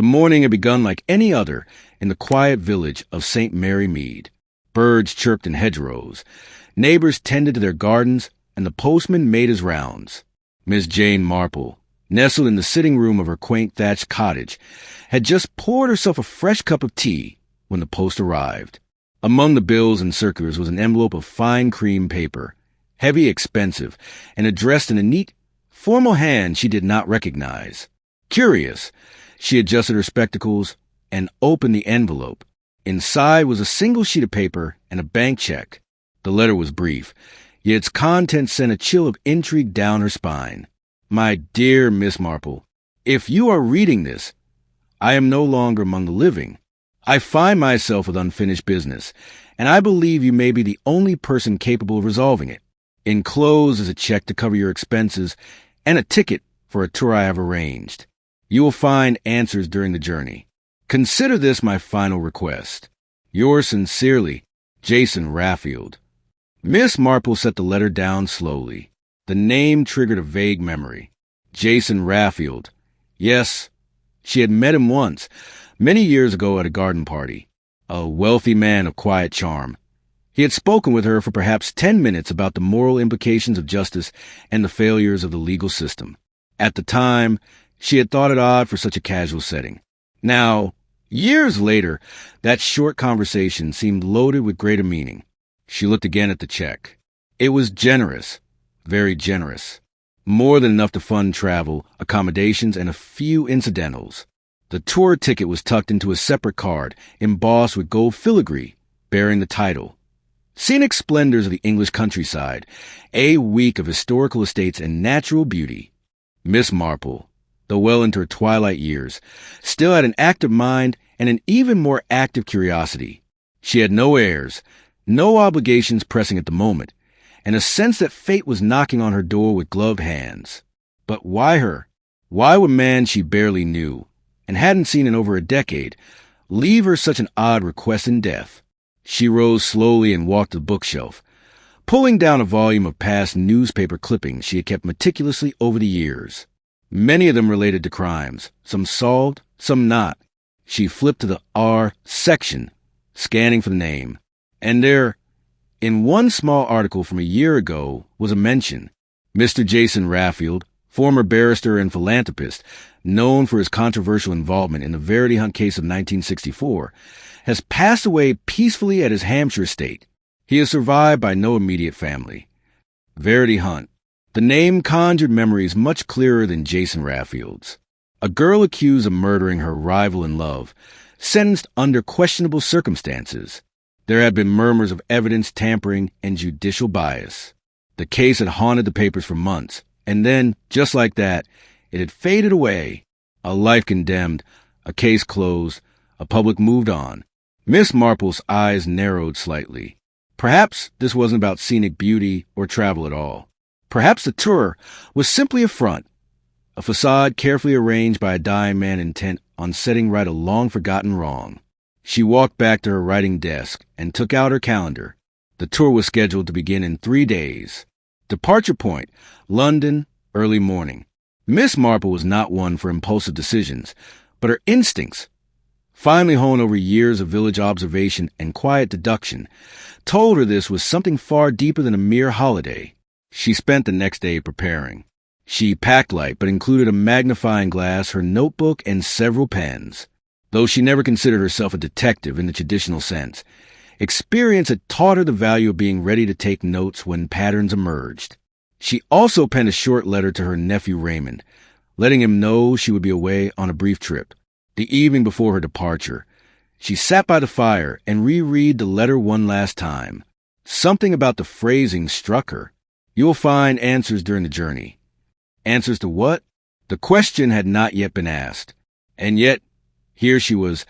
The morning had begun like any other in the quiet village of St. Mary Mead. Birds chirped in hedgerows, neighbors tended to their gardens, and the postman made his rounds. Miss Jane Marple, nestled in the sitting room of her quaint thatched cottage, had just poured herself a fresh cup of tea when the post arrived. Among the bills and circulars was an envelope of fine cream paper, heavy, expensive, and addressed in a neat, formal hand she did not recognize. Curious, she adjusted her spectacles and opened the envelope. Inside was a single sheet of paper and a bank check. The letter was brief, yet its contents sent a chill of intrigue down her spine. My dear Miss Marple, if you are reading this, I am no longer among the living. I find myself with unfinished business, and I believe you may be the only person capable of resolving it. Enclosed is a check to cover your expenses and a ticket for a tour I have arranged. You will find answers during the journey. Consider this my final request. Yours sincerely, Jason Raffield. Miss Marple set the letter down slowly. The name triggered a vague memory. Jason Raffield. Yes, she had met him once, many years ago at a garden party. A wealthy man of quiet charm. He had spoken with her for perhaps 10 minutes about the moral implications of justice and the failures of the legal system. At the time, she had thought it odd for such a casual setting. Now, years later, that short conversation seemed loaded with greater meaning. She looked again at the check. It was generous, very generous. More than enough to fund travel, accommodations, and a few incidentals. The tour ticket was tucked into a separate card, embossed with gold filigree, bearing the title. Scenic Splendors of the English Countryside, a week of historical estates and natural beauty. Miss Marple, though well into her twilight years, still had an active mind and an even more active curiosity. She had no airs, no obligations pressing at the moment, and a sense that fate was knocking on her door with gloved hands. But why her? Why would man she barely knew, and hadn't seen in over a decade, leave her such an odd request in death? She rose slowly and walked to the bookshelf, pulling down a volume of past newspaper clippings she had kept meticulously over the years. Many of them related to crimes, some solved, some not. She flipped to the R section, scanning for the name. And there, in one small article from a year ago, was a mention. Mr. Jason Raffield, former barrister and philanthropist, known for his controversial involvement in the Verity Hunt case of 1964, has passed away peacefully at his Hampshire estate. He is survived by no immediate family. Verity Hunt. The name conjured memories much clearer than Jason Raffield's. A girl accused of murdering her rival in love, sentenced under questionable circumstances. There had been murmurs of evidence tampering and judicial bias. The case had haunted the papers for months, and then, just like that, it had faded away. A life condemned, a case closed, a public moved on. Miss Marple's eyes narrowed slightly. Perhaps this wasn't about scenic beauty or travel at all. Perhaps the tour was simply a front, a facade carefully arranged by a dying man intent on setting right a long-forgotten wrong. She walked back to her writing desk and took out her calendar. The tour was scheduled to begin in 3 days. Departure point, London, early morning. Miss Marple was not one for impulsive decisions, but her instincts, finally honed over years of village observation and quiet deduction, told her this was something far deeper than a mere holiday. She spent the next day preparing. She packed light, but included a magnifying glass, her notebook, and several pens. Though she never considered herself a detective in the traditional sense, experience had taught her the value of being ready to take notes when patterns emerged. She also penned a short letter to her nephew Raymond, letting him know she would be away on a brief trip. The evening before her departure, she sat by the fire and reread the letter one last time. Something about the phrasing struck her. You will find answers during the journey. Answers to what? The question had not yet been asked. And yet, here she was,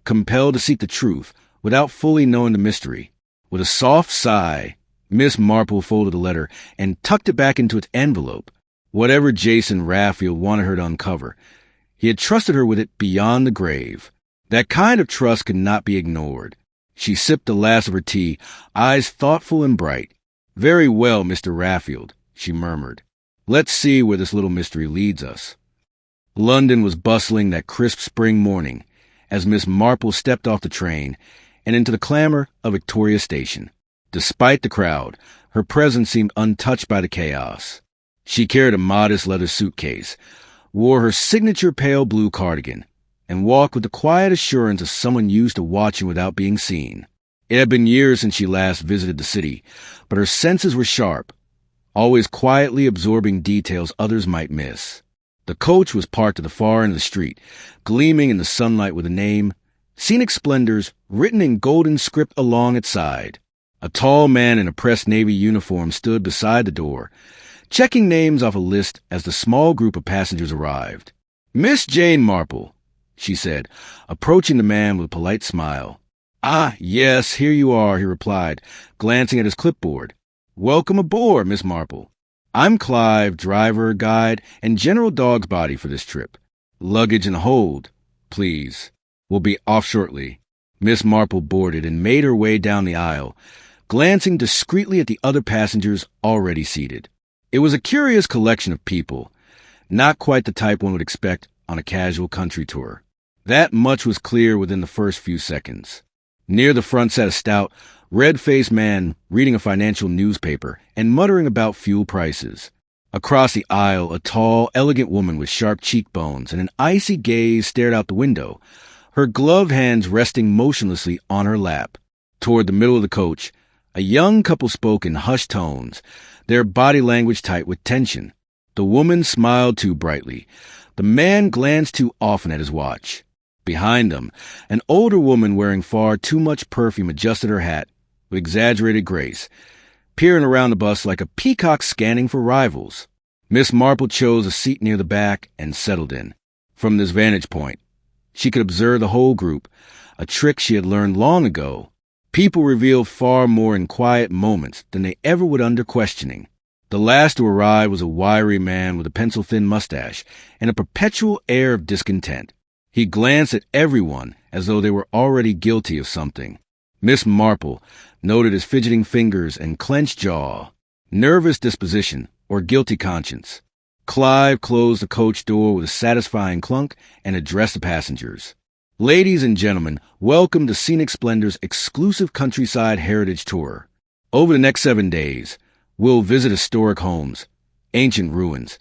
compelled to seek the truth without fully knowing the mystery. With a soft sigh, Miss Marple folded the letter and tucked it back into its envelope. Whatever Jason Raffield wanted her to uncover, he had trusted her with it beyond the grave. That kind of trust could not be ignored. She sipped the last of her tea, eyes thoughtful and bright. "Very well, Mr. Raffield," she murmured. "Let's see where this little mystery leads us." London was bustling that crisp spring morning as Miss Marple stepped off the train and into the clamor of Victoria Station. Despite the crowd, her presence seemed untouched by the chaos. She carried a modest leather suitcase, wore her signature pale blue cardigan, and walked with the quiet assurance of someone used to watching without being seen. It had been years since she last visited the city, but her senses were sharp, always quietly absorbing details others might miss. The coach was parked at the far end of the street, gleaming in the sunlight with a name, Scenic Splendors, written in golden script along its side. A tall man in a pressed navy uniform stood beside the door, checking names off a list as the small group of passengers arrived. "Miss Jane Marple," she said, approaching the man with a polite smile. "Ah, yes, here you are," he replied, glancing at his clipboard. "Welcome aboard, Miss Marple. I'm Clive, driver, guide, and general dog's body for this trip. Luggage and hold, please. We'll be off shortly." Miss Marple boarded and made her way down the aisle, glancing discreetly at the other passengers already seated. It was a curious collection of people, not quite the type one would expect on a casual country tour. That much was clear within the first few seconds. Near the front sat a stout, red-faced man reading a financial newspaper and muttering about fuel prices. Across the aisle, a tall, elegant woman with sharp cheekbones and an icy gaze stared out the window, her gloved hands resting motionlessly on her lap. Toward the middle of the coach, a young couple spoke in hushed tones, their body language tight with tension. The woman smiled too brightly. The man glanced too often at his watch. Behind them, an older woman wearing far too much perfume adjusted her hat with exaggerated grace, peering around the bus like a peacock scanning for rivals. Miss Marple chose a seat near the back and settled in. From this vantage point, she could observe the whole group, a trick she had learned long ago. People reveal far more in quiet moments than they ever would under questioning. The last to arrive was a wiry man with a pencil-thin mustache and a perpetual air of discontent. He glanced at everyone as though they were already guilty of something. Miss Marple noted his fidgeting fingers and clenched jaw, nervous disposition or guilty conscience. Clive closed the coach door with a satisfying clunk and addressed the passengers. "Ladies and gentlemen, welcome to Scenic Splendor's exclusive countryside heritage tour. Over the next 7 days, we'll visit historic homes, ancient ruins,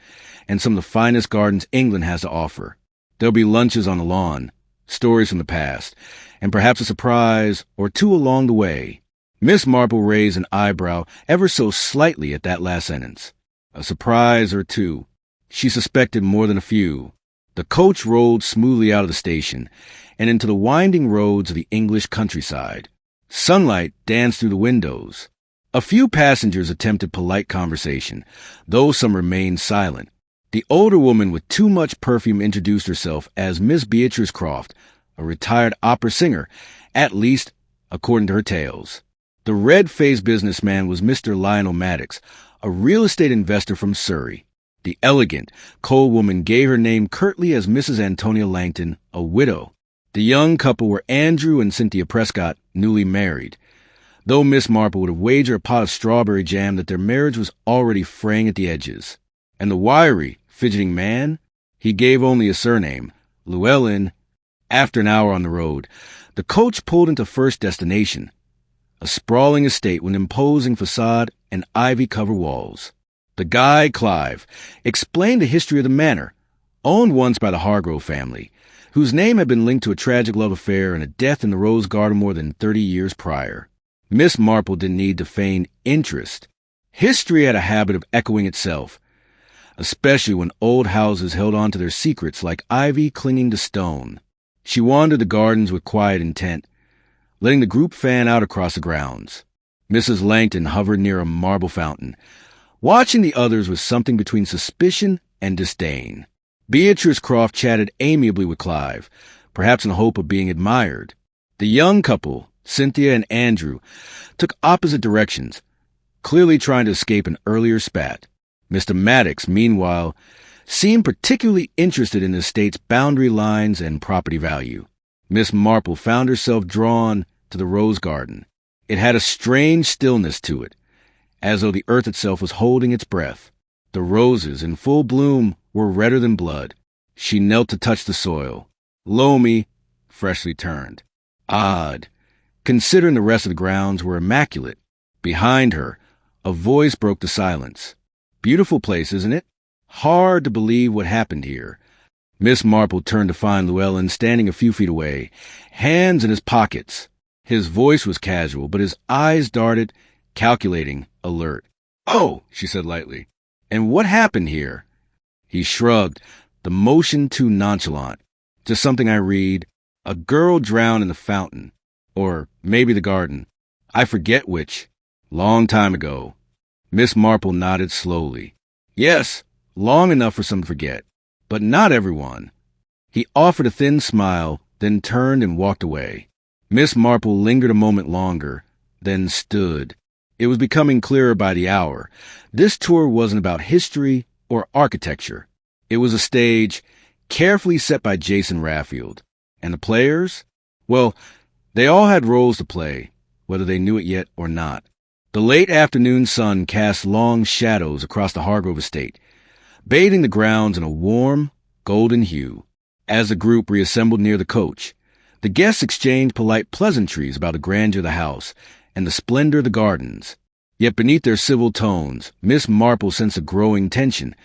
and some of the finest gardens England has to offer. There'll be lunches on the lawn, stories from the past, and perhaps a surprise or two along the way." Miss Marple raised an eyebrow ever so slightly at that last sentence. A surprise or two. She suspected more than a few. The coach rolled smoothly out of the station and into the winding roads of the English countryside. Sunlight danced through the windows. A few passengers attempted polite conversation, though some remained silent. The older woman with too much perfume introduced herself as Miss Beatrice Croft, a retired opera singer, at least according to her tales. The red-faced businessman was Mr. Lionel Maddox, a real estate investor from Surrey. The elegant, cold woman gave her name curtly as Mrs. Antonia Langton, a widow. The young couple were Andrew and Cynthia Prescott, newly married, though Miss Marple would have wagered a pot of strawberry jam that their marriage was already fraying at the edges. And the wiry, fidgeting man? He gave only a surname, Llewellyn. After an hour on the road, the coach pulled into first destination, a sprawling estate with an imposing facade and ivy-covered walls. The guide, Clive, explained the history of the manor, owned once by the Hargrove family, whose name had been linked to a tragic love affair and a death in the rose garden more than 30 years prior. Miss Marple didn't need to feign interest. History had a habit of echoing itself, especially when old houses held on to their secrets like ivy clinging to stone. She wandered the gardens with quiet intent, letting the group fan out across the grounds. Mrs. Langton hovered near a marble fountain, watching the others with something between suspicion and disdain. Beatrice Croft chatted amiably with Clive, perhaps in the hope of being admired. The young couple, Cynthia and Andrew, took opposite directions, clearly trying to escape an earlier spat. Mr. Maddox, meanwhile, seemed particularly interested in the estate's boundary lines and property value. Miss Marple found herself drawn to the rose garden. It had a strange stillness to it, as though the earth itself was holding its breath. The roses, in full bloom, were redder than blood, She knelt to touch the soil. Loamy, freshly turned. Odd, considering the rest of the grounds were immaculate. Behind her, a voice broke the silence. Beautiful place, isn't it? Hard to believe what happened here. Miss Marple turned to find Llewellyn standing a few feet away, hands in his pockets. His voice was casual, but his eyes darted, calculating, alert. "Oh," she said lightly. "And what happened here?" He shrugged, the motion too nonchalant. "Just something I read. A girl drowned in the fountain. Or maybe the garden. I forget which. Long time ago." Miss Marple nodded slowly. "Yes, long enough for some to forget. But not everyone." He offered a thin smile, then turned and walked away. Miss Marple lingered a moment longer, then stood. It was becoming clearer by the hour. This tour wasn't about history or architecture. It was a stage carefully set by Jason Raffield. And the players? Well, they all had roles to play, whether they knew it yet or not. The late afternoon sun cast long shadows across the Hargrove estate, bathing the grounds in a warm, golden hue. As the group reassembled near the coach, the guests exchanged polite pleasantries about the grandeur of the house and the splendor of the gardens. Yet beneath their civil tones, Miss Marple sensed a growing tension,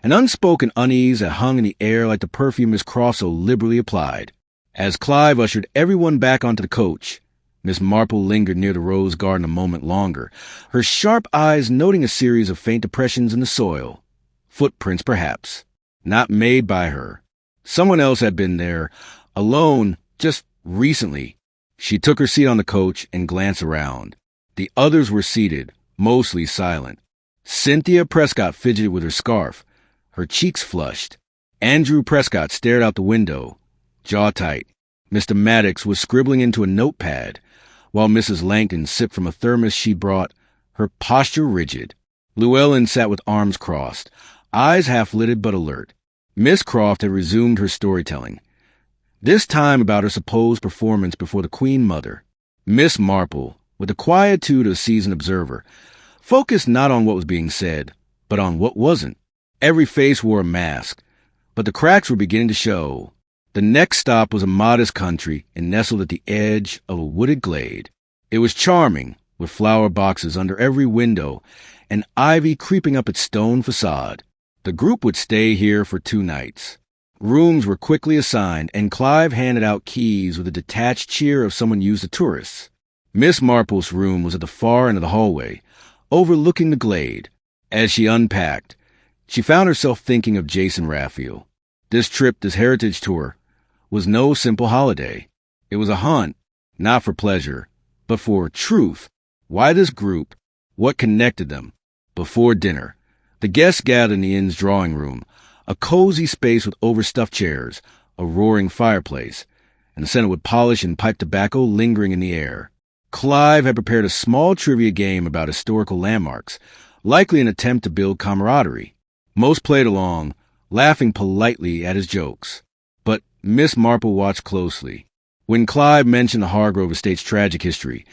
an unspoken unease that hung in the air like the perfume Miss Croft so liberally applied. As Clive ushered everyone back onto the coach, Miss Marple lingered near the rose garden a moment longer, her sharp eyes noting a series of faint depressions in the soil. Footprints, perhaps. Not made by her. Someone else had been there, alone, just recently. She took her seat on the coach and glanced around. The others were seated, mostly silent. Cynthia Prescott fidgeted with her scarf, her cheeks flushed. Andrew Prescott stared out the window, jaw tight. Mr. Maddox was scribbling into a notepad, while Mrs. Langton sipped from a thermos she brought, her posture rigid. Llewellyn sat with arms crossed, eyes half-lidded but alert. Miss Croft had resumed her storytelling, this time about her supposed performance before the Queen Mother. Miss Marple, with the quietude of a seasoned observer, focused not on what was being said, but on what wasn't. Every face wore a mask, but the cracks were beginning to show. The next stop was a modest country and nestled at the edge of a wooded glade. It was charming, with flower boxes under every window and ivy creeping up its stone facade. The group would stay here for 2 nights. Rooms were quickly assigned, and Clive handed out keys with a detached cheer of someone used to tourists. Miss Marple's room was at the far end of the hallway, overlooking the glade. As she unpacked, she found herself thinking of Jason Raffield. This trip, this heritage tour, was no simple holiday. It was a hunt, not for pleasure, but for truth. Why this group? What connected them? Before dinner, the guests gathered in the inn's drawing room, a cozy space with overstuffed chairs, a roaring fireplace, and the scent of polish and pipe tobacco lingering in the air. Clive had prepared a small trivia game about historical landmarks, likely an attempt to build camaraderie. Most played along, laughing politely at his jokes. But Miss Marple watched closely. When Clive mentioned the Hargrove estate's tragic history,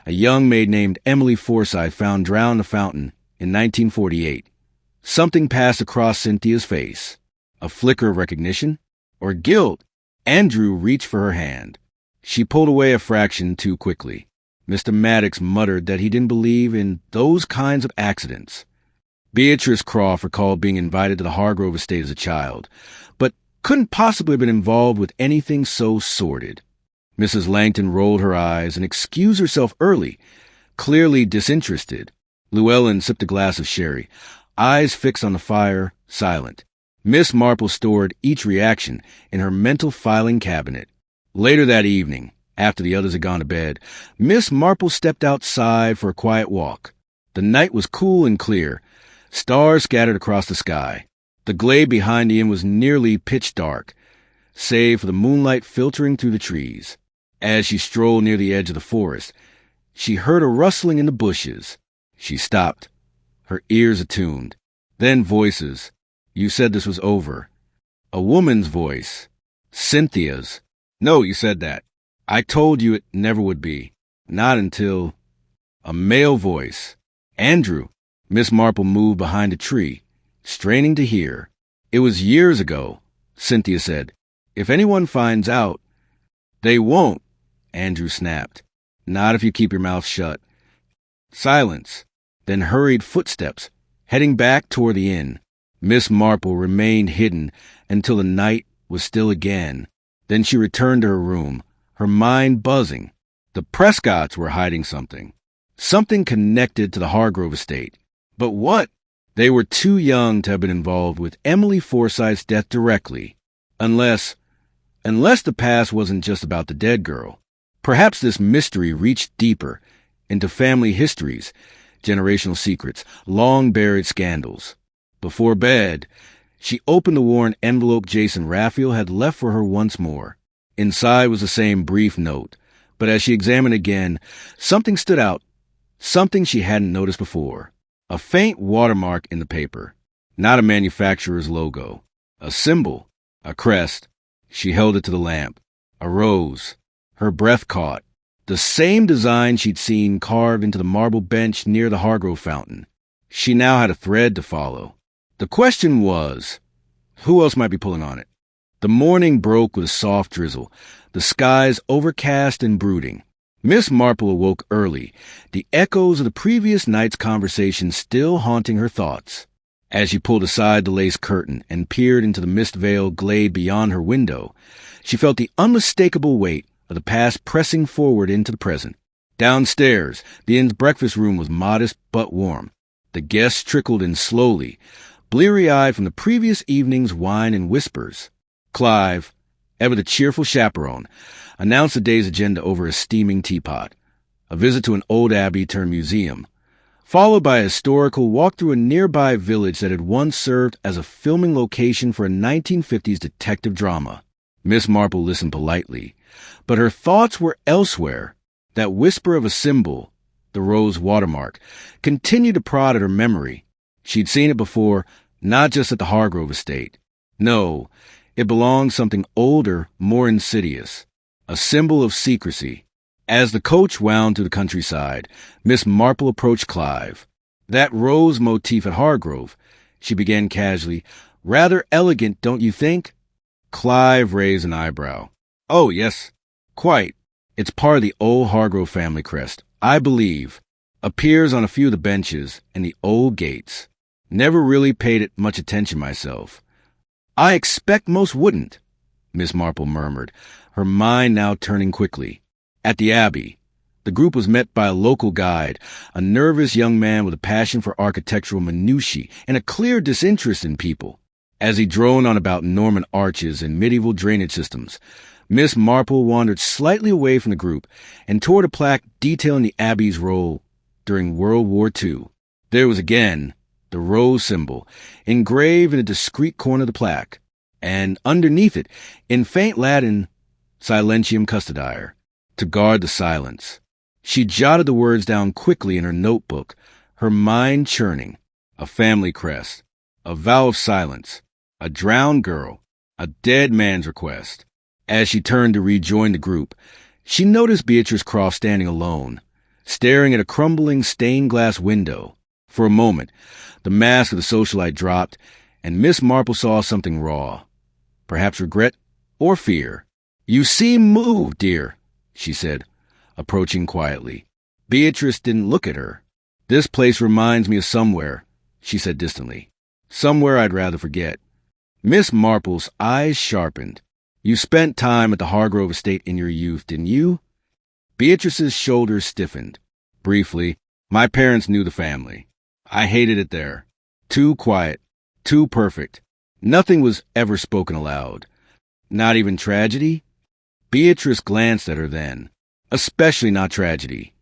a young maid named Emily Forsyth found drowned in a fountain in 1948. Something passed across Cynthia's face. A flicker of recognition? Or guilt? Andrew reached for her hand. She pulled away a fraction too quickly. Mr. Maddox muttered that he didn't believe in those kinds of accidents. Beatrice Croft recalled being invited to the Hargrove estate as a child, but couldn't possibly have been involved with anything so sordid. Mrs. Langton rolled her eyes and excused herself early, clearly disinterested. Llewellyn sipped a glass of sherry, eyes fixed on the fire, silent. Miss Marple stored each reaction in her mental filing cabinet. Later that evening, after the others had gone to bed, Miss Marple stepped outside for a quiet walk. The night was cool and clear, stars scattered across the sky. The glade behind the inn was nearly pitch dark, save for the moonlight filtering through the trees. As she strolled near the edge of the forest, she heard a rustling in the bushes. She stopped, her ears attuned. Then voices. "You said this was over." A woman's voice. Cynthia's. "No, you said that. I told you it never would be. Not until—" A male voice. "Andrew." Miss Marple moved behind a tree, straining to hear. It was years ago, Cynthia said. "If anyone finds out—" "They won't," Andrew snapped. "Not if you keep your mouth shut." Silence, then hurried footsteps, heading back toward the inn. Miss Marple remained hidden until the night was still again. Then she returned to her room, her mind buzzing. The Prescotts were hiding something. Something connected to the Hargrove estate. But what? They were too young to have been involved with Emily Forsythe's death directly. Unless the past wasn't just about the dead girl. Perhaps this mystery reached deeper into family histories, generational secrets, long-buried scandals. Before bed, she opened the worn envelope Jason Raphael had left for her once more. Inside was the same brief note, but as she examined again, something stood out, something she hadn't noticed before. A faint watermark in the paper, not a manufacturer's logo. A symbol, a crest. She held it to the lamp. A rose. Her breath caught. The same design she'd seen carved into the marble bench near the Hargrove fountain. She now had a thread to follow. The question was, who else might be pulling on it? The morning broke with a soft drizzle, the skies overcast and brooding. Miss Marple awoke early, the echoes of the previous night's conversation still haunting her thoughts. As she pulled aside the lace curtain and peered into the mist-veiled glade beyond her window, she felt the unmistakable weight of the past pressing forward into the present. Downstairs, the inn's breakfast room was modest but warm. The guests trickled in slowly, bleary-eyed from the previous evening's wine and whispers. Clive, ever the cheerful chaperone, announced the day's agenda over a steaming teapot. A visit to an old abbey turned museum, followed by a historical walk through a nearby village that had once served as a filming location for a 1950s detective drama. Miss Marple listened politely, but her thoughts were elsewhere. That whisper of a symbol, the rose watermark, continued to prod at her memory. She'd seen it before, not just at the Hargrove estate. No, it belonged to something older, more insidious. A symbol of secrecy. As the coach wound through the countryside, Miss Marple approached Clive. "That rose motif at Hargrove," she began casually. "Rather elegant, don't you think?" Clive raised an eyebrow. "Oh, yes, quite. It's part of the old Hargrove family crest, I believe. Appears on a few of the benches and the old gates. Never really paid it much attention myself." "I expect most wouldn't," Miss Marple murmured, her mind now turning quickly. At the Abbey, the group was met by a local guide, a nervous young man with a passion for architectural minutiae and a clear disinterest in people. As he droned on about Norman arches and medieval drainage systems, Miss Marple wandered slightly away from the group and toward a plaque detailing the Abbey's role during World War II. There was again the rose symbol, engraved in a discreet corner of the plaque, and underneath it, in faint Latin, Silentium Custodiere, to guard the silence. She jotted the words down quickly in her notebook, her mind churning. A family crest, a vow of silence, a drowned girl, a dead man's request. As she turned to rejoin the group, she noticed Beatrice Croft standing alone, staring at a crumbling stained glass window. For a moment, the mask of the socialite dropped, and Miss Marple saw something raw. Perhaps regret or fear. "You seem moved, dear," she said, approaching quietly. Beatrice didn't look at her. "This place reminds me of somewhere," she said distantly. "Somewhere I'd rather forget." Miss Marple's eyes sharpened. "You spent time at the Hargrove estate in your youth, didn't you?" Beatrice's shoulders stiffened. Briefly, "My parents knew the family. I hated it there. Too quiet, too perfect. Nothing was ever spoken aloud. Not even tragedy?" Beatrice glanced at her then. "Especially not tragedy."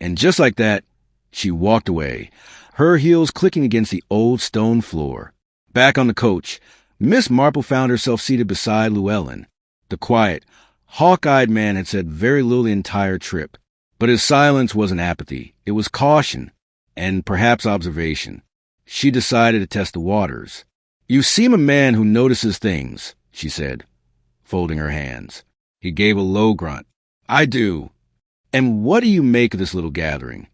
And just like that, she walked away, her heels clicking against the old stone floor. Back on the coach, Miss Marple found herself seated beside Llewellyn. The quiet, hawk-eyed man had said very little the entire trip, but his silence wasn't apathy. It was caution, and perhaps observation. She decided to test the waters. "You seem a man who notices things," she said, folding her hands. He gave a low grunt. "I do. And what do you make of this little gathering?"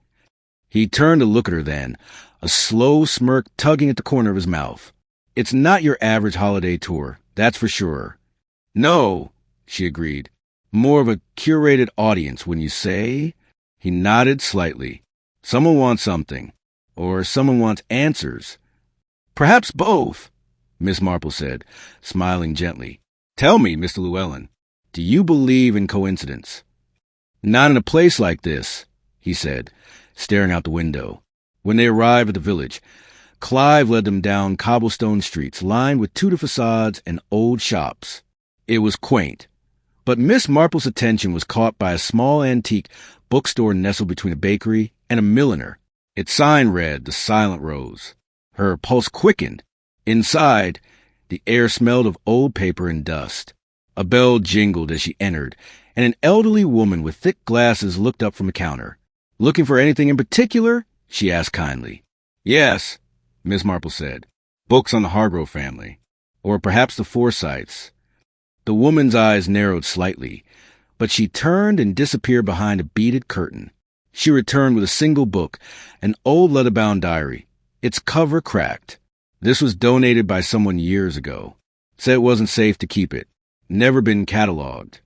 He turned to look at her then, a slow smirk tugging at the corner of his mouth. "It's not your average holiday tour, that's for sure. No, she agreed. More of a curated audience, wouldn't you say? He nodded slightly. Someone wants something. Or someone wants answers. Perhaps both, Miss Marple said, smiling gently. Tell me, Mr. Llewellyn, do you believe in coincidence? Not in a place like this, he said, staring out the window. When they arrived at the village, Clive led them down cobblestone streets lined with Tudor facades and old shops. It was quaint, but Miss Marple's attention was caught by a small antique bookstore nestled between a bakery and a milliner. Its sign read, The Silent Rose. Her pulse quickened. Inside, the air smelled of old paper and dust. A bell jingled as she entered, and an elderly woman with thick glasses looked up from the counter. Looking for anything in particular? She asked kindly. Yes, Miss Marple said. Books on the Hargrove family. Or perhaps the Forsyths. The woman's eyes narrowed slightly, but she turned and disappeared behind a beaded curtain. She returned with a single book, an old leather-bound diary, its cover cracked. This was donated by someone years ago. Said it wasn't safe to keep it. Never been catalogued.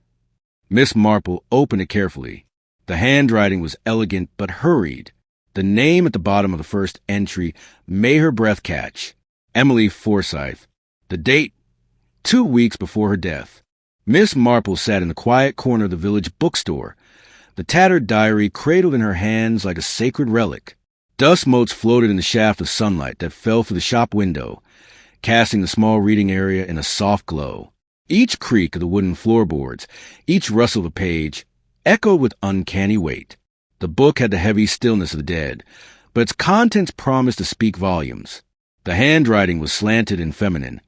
Miss Marple opened it carefully. The handwriting was elegant but hurried. The name at the bottom of the first entry made her breath catch. Emily Forsyth. The date, 2 weeks before her death. Miss Marple sat in the quiet corner of the village bookstore, the tattered diary cradled in her hands like a sacred relic. Dust motes floated in the shaft of sunlight that fell through the shop window, casting the small reading area in a soft glow. Each creak of the wooden floorboards, each rustle of a page, echoed with uncanny weight. The book had the heavy stillness of the dead, but its contents promised to speak volumes. The handwriting was slanted and feminine,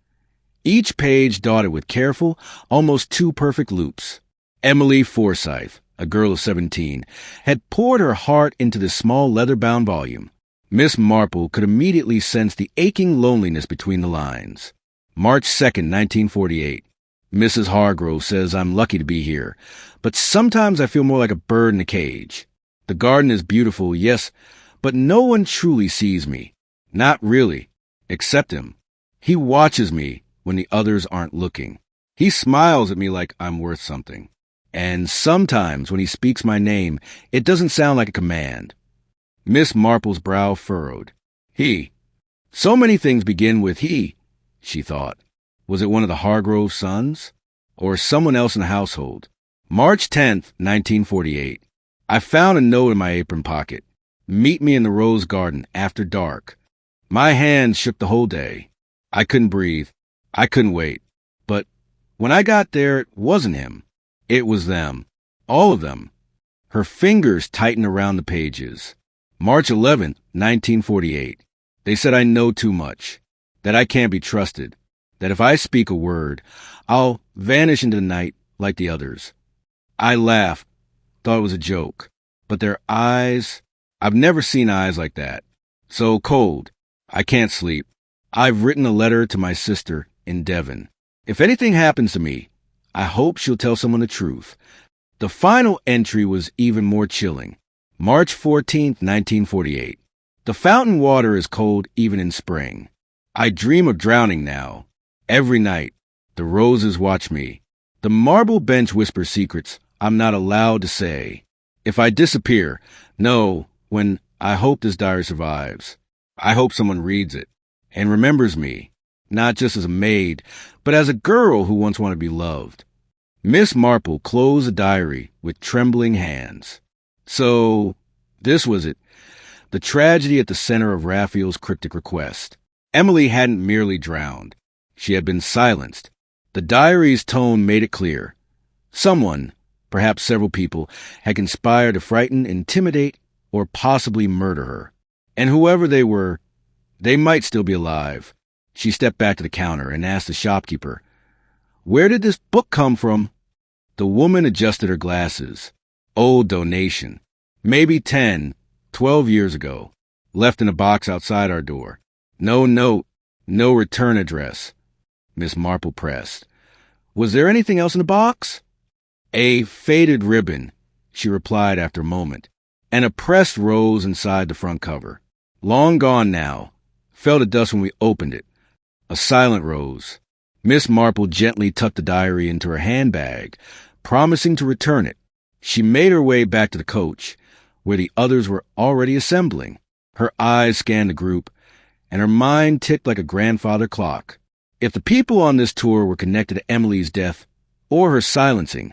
each page dotted with careful, almost too perfect loops. Emily Forsyth, a girl of 17, had poured her heart into this small leather-bound volume. Miss Marple could immediately sense the aching loneliness between the lines. March 2nd, 1948. Mrs. Hargrove says I'm lucky to be here, but sometimes I feel more like a bird in a cage. The garden is beautiful, yes, but no one truly sees me. Not really, except him. He watches me when the others aren't looking. He smiles at me like I'm worth something. And sometimes when he speaks my name, it doesn't sound like a command. Miss Marple's brow furrowed. He. So many things begin with he, she thought. Was it one of the Hargrove sons? Or someone else in the household? March 10th, 1948. I found a note in my apron pocket. Meet me in the rose garden after dark. My hands shook the whole day. I couldn't breathe. I couldn't wait. But when I got there, it wasn't him. It was them. All of them. Her fingers tightened around the pages. March 11th, 1948. They said I know too much, that I can't be trusted, that if I speak a word, I'll vanish into the night like the others. I laughed, thought it was a joke, but their eyes, I've never seen eyes like that. So cold, I can't sleep. I've written a letter to my sister in Devon. If anything happens to me, I hope she'll tell someone the truth. The final entry was even more chilling. March 14th, 1948. The fountain water is cold even in spring. I dream of drowning now. Every night, the roses watch me. The marble bench whispers secrets I'm not allowed to say. If I disappear, know when I hope this diary survives. I hope someone reads it and remembers me, not just as a maid, but as a girl who once wanted to be loved. Miss Marple closed the diary with trembling hands. So, this was it. The tragedy at the center of Raphael's cryptic request. Emily hadn't merely drowned. She had been silenced. The diary's tone made it clear. Someone, perhaps several people, had conspired to frighten, intimidate, or possibly murder her. And whoever they were, they might still be alive. She stepped back to the counter and asked the shopkeeper, "Where did this book come from?" The woman adjusted her glasses. Old donation. Maybe 10, 12 years ago. Left in a box outside our door. No note, no return address. Miss Marple pressed. Was there anything else in the box? A faded ribbon, she replied after a moment, and a pressed rose inside the front cover. Long gone now. Fell to dust when we opened it. A silent rose. Miss Marple gently tucked the diary into her handbag, promising to return it. She made her way back to the coach, where the others were already assembling. Her eyes scanned the group, and her mind ticked like a grandfather clock. If the people on this tour were connected to Emily's death or her silencing,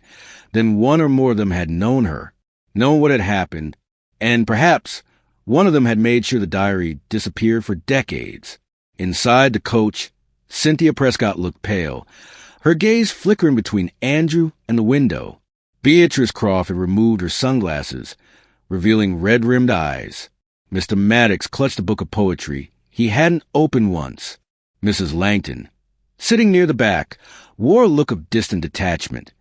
then one or more of them had known her, known what had happened, and perhaps one of them had made sure the diary disappeared for decades. Inside the coach, Cynthia Prescott looked pale, her gaze flickering between Andrew and the window. Beatrice Croft had removed her sunglasses, revealing red-rimmed eyes. Mr. Maddox clutched a book of poetry he hadn't opened once. Mrs. Langton, sitting near the back, wore a look of distant detachment,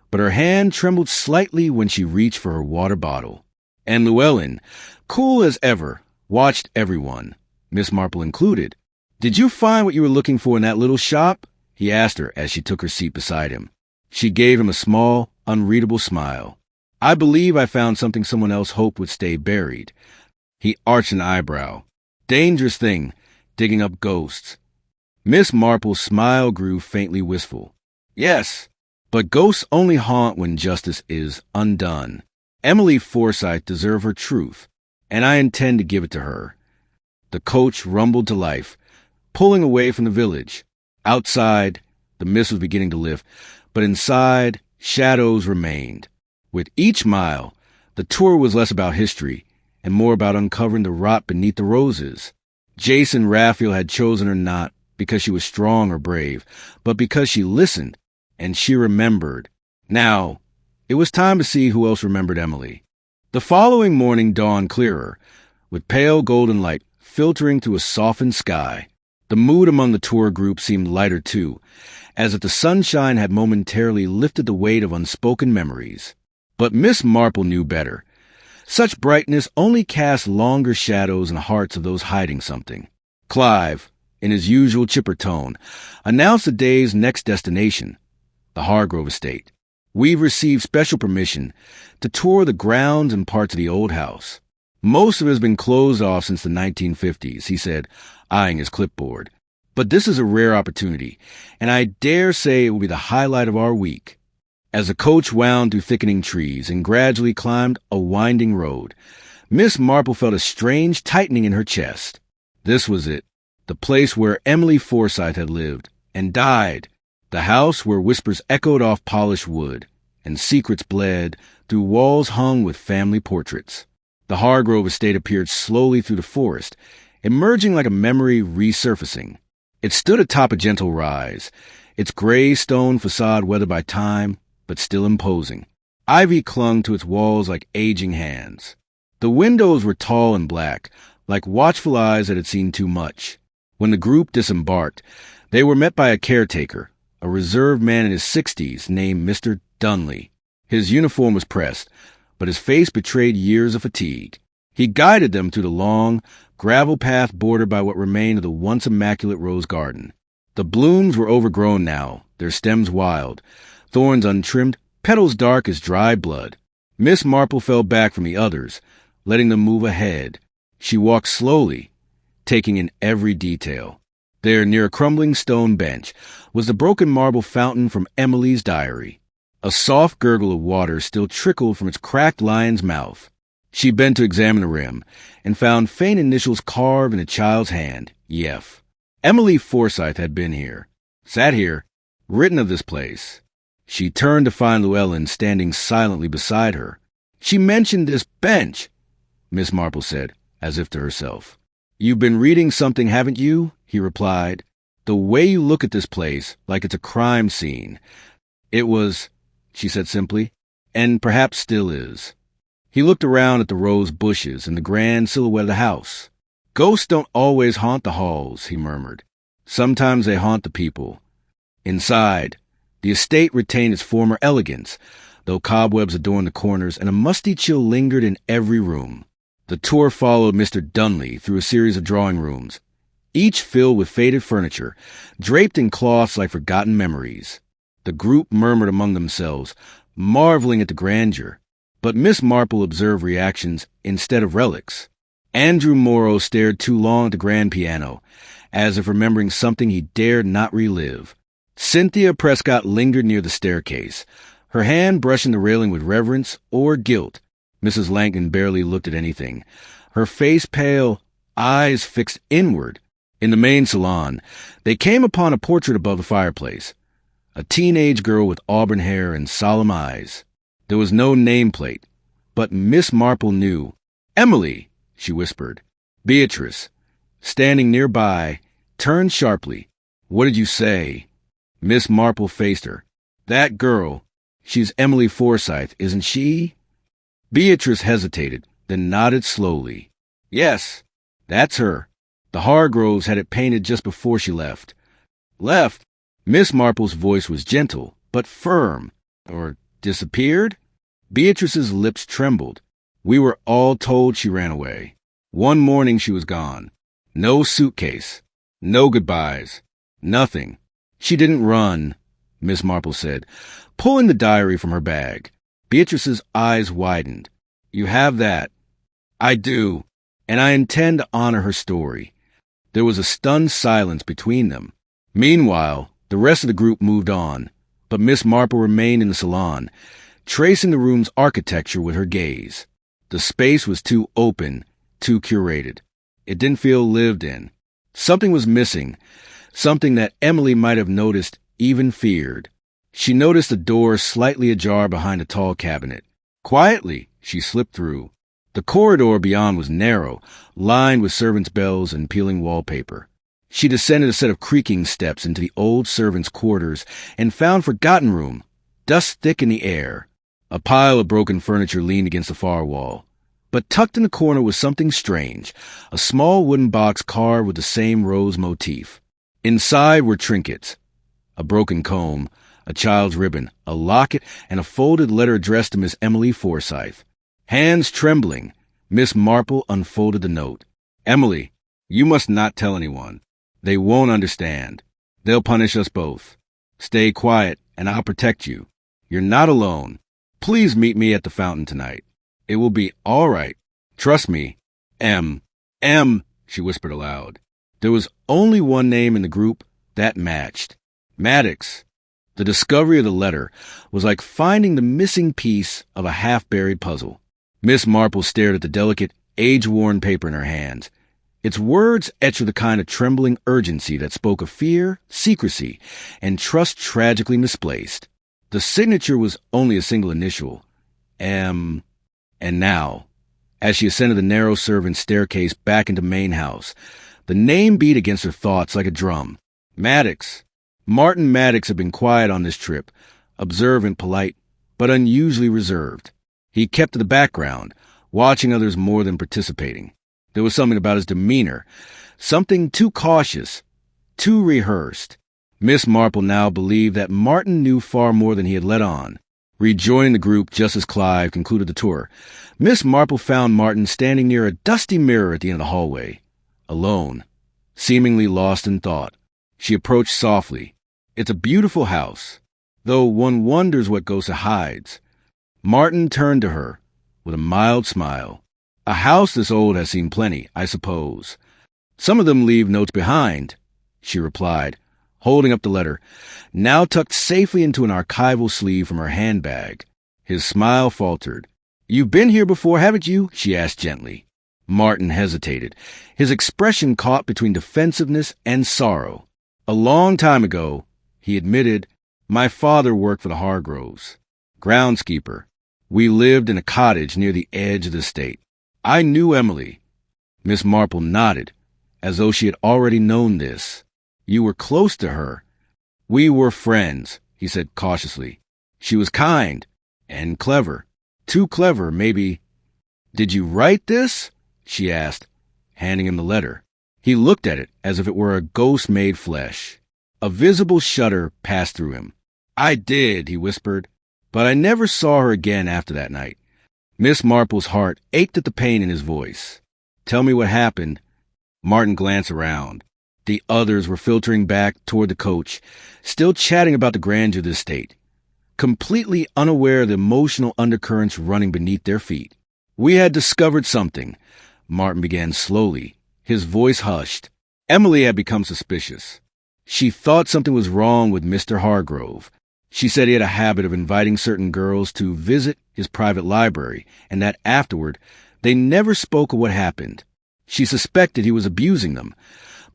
but her hand trembled slightly when she reached for her water bottle. And Llewellyn, cool as ever, watched everyone, Miss Marple included. "Did you find what you were looking for in that little shop?" he asked her as she took her seat beside him. She gave him a small, unreadable smile. "I believe I found something someone else hoped would stay buried." He arched an eyebrow. "Dangerous thing, digging up ghosts." Miss Marple's smile grew faintly wistful. "Yes, but ghosts only haunt when justice is undone. Emily Forsythe deserved her truth, and I intend to give it to her." The coach rumbled to life, pulling away from the village. Outside, the mist was beginning to lift, but inside, shadows remained. With each mile, the tour was less about history and more about uncovering the rot beneath the roses. Jason Raphael had chosen her not because she was strong or brave, but because she listened and she remembered. Now, it was time to see who else remembered Emily. The following morning dawned clearer, with pale golden light filtering through a softened sky. The mood among the tour group seemed lighter too, as if the sunshine had momentarily lifted the weight of unspoken memories. But Miss Marple knew better. Such brightness only cast longer shadows in the hearts of those hiding something. Clive, in his usual chipper tone, announced the day's next destination, the Hargrove estate. "We've received special permission to tour the grounds and parts of the old house. Most of it has been closed off since the 1950s, he said, eyeing his clipboard. "But this is a rare opportunity, and I dare say it will be the highlight of our week." As the coach wound through thickening trees and gradually climbed a winding road, Miss Marple felt a strange tightening in her chest. This was it, the place where Emily Forsythe had lived and died, the house where whispers echoed off polished wood and secrets bled through walls hung with family portraits. The Hargrove estate appeared slowly through the forest, emerging like a memory resurfacing. It stood atop a gentle rise, its gray stone facade weathered by time, but still imposing. Ivy clung to its walls like aging hands. The windows were tall and black, like watchful eyes that had seen too much. When the group disembarked, they were met by a caretaker, a reserved man in his 60s named Mr. Dunley. His uniform was pressed, but his face betrayed years of fatigue. He guided them through the long, gravel path bordered by what remained of the once immaculate rose garden. The blooms were overgrown now, their stems wild, thorns untrimmed, petals dark as dried blood. Miss Marple fell back from the others, letting them move ahead. She walked slowly, taking in every detail. There, near a crumbling stone bench, was the broken marble fountain from Emily's diary. A soft gurgle of water still trickled from its cracked lion's mouth. She bent to examine the rim and found faint initials carved in a child's hand, Yef. Emily Forsythe had been here, sat here, written of this place. She turned to find Llewellyn standing silently beside her. "She mentioned this bench," Miss Marple said, as if to herself. "You've been reading something, haven't you?" he replied. "The way you look at this place, like it's a crime scene." "It was," she said simply, "and perhaps still is." He looked around at the rose bushes and the grand silhouette of the house. "Ghosts don't always haunt the halls," he murmured. "Sometimes they haunt the people." Inside, the estate retained its former elegance, though cobwebs adorned the corners and a musty chill lingered in every room. The tour followed Mr. Dunley through a series of drawing rooms, each filled with faded furniture, draped in cloths like forgotten memories. The group murmured among themselves, marveling at the grandeur, but Miss Marple observed reactions instead of relics. Andrew Morrow stared too long at the grand piano, as if remembering something he dared not relive. Cynthia Prescott lingered near the staircase, her hand brushing the railing with reverence or guilt. Mrs. Langton barely looked at anything, her face pale, eyes fixed inward. In the main salon, they came upon a portrait above the fireplace, a teenage girl with auburn hair and solemn eyes. There was no nameplate, but Miss Marple knew. "Emily," she whispered. Beatrice, standing nearby, turned sharply. "What did you say?" Miss Marple faced her. "That girl, she's Emily Forsythe, isn't she?" Beatrice hesitated, then nodded slowly. "Yes, that's her. The Hargroves had it painted just before she left." "Left?" Miss Marple's voice was gentle, but firm. "Or disappeared?" Beatrice's lips trembled. "We were all told she ran away. One morning she was gone. No suitcase. No goodbyes. Nothing. She didn't run," Miss Marple said, pulling the diary from her bag. Beatrice's eyes widened. "You have that?" "I do, and I intend to honor her story." There was a stunned silence between them. Meanwhile, the rest of the group moved on, but Miss Marple remained in the salon, tracing the room's architecture with her gaze. The space was too open, too curated. It didn't feel lived in. Something was missing, something that Emily might have noticed, even feared. She noticed a door slightly ajar behind a tall cabinet. Quietly, she slipped through. The corridor beyond was narrow, lined with servants' bells and peeling wallpaper. She descended a set of creaking steps into the old servants' quarters and found forgotten room, dust thick in the air. A pile of broken furniture leaned against the far wall. But tucked in the corner was something strange, a small wooden box carved with the same rose motif. Inside were trinkets, a broken comb, a child's ribbon, a locket, and a folded letter addressed to Miss Emily Forsythe. Hands trembling, Miss Marple unfolded the note. "Emily, you must not tell anyone. They won't understand. They'll punish us both. Stay quiet, and I'll protect you. You're not alone. Please meet me at the fountain tonight. It will be all right. Trust me. M. M, she whispered aloud. There was only one name in the group that matched. Maddox. The discovery of the letter was like finding the missing piece of a half-buried puzzle. Miss Marple stared at the delicate, age-worn paper in her hands. Its words etched with the kind of trembling urgency that spoke of fear, secrecy, and trust tragically misplaced. The signature was only a single initial. M. And now, as she ascended the narrow servants' staircase back into main house, the name beat against her thoughts like a drum. Maddox. Martin Maddox had been quiet on this trip, observant, polite, but unusually reserved. He kept to the background, watching others more than participating. There was something about his demeanor, something too cautious, too rehearsed. Miss Marple now believed that Martin knew far more than he had let on. Rejoining the group just as Clive concluded the tour, Miss Marple found Martin standing near a dusty mirror at the end of the hallway, alone, seemingly lost in thought. She approached softly. It's a beautiful house, though one wonders what ghost it hides. Martin turned to her with a mild smile. A house this old has seen plenty, I suppose. Some of them leave notes behind, she replied, holding up the letter, now tucked safely into an archival sleeve from her handbag. His smile faltered. You've been here before, haven't you? She asked gently. Martin hesitated, his expression caught between defensiveness and sorrow. A long time ago, he admitted, my father worked for the Hargroves. Groundskeeper. We lived in a cottage near the edge of the estate. I knew Emily. Miss Marple nodded, as though she had already known this. You were close to her. We were friends, he said cautiously. She was kind and clever. Too clever, maybe. Did you write this? She asked, handing him the letter. He looked at it as if it were a ghost made flesh. A visible shudder passed through him. I did, he whispered, but I never saw her again after that night. Miss Marple's heart ached at the pain in his voice. Tell me what happened. Martin glanced around. The others were filtering back toward the coach, still chatting about the grandeur of the estate, completely unaware of the emotional undercurrents running beneath their feet. We had discovered something, Martin began slowly, his voice hushed. Emily had become suspicious. She thought something was wrong with Mr. Hargrove. She said he had a habit of inviting certain girls to visit his private library, and that afterward, they never spoke of what happened. She suspected he was abusing them,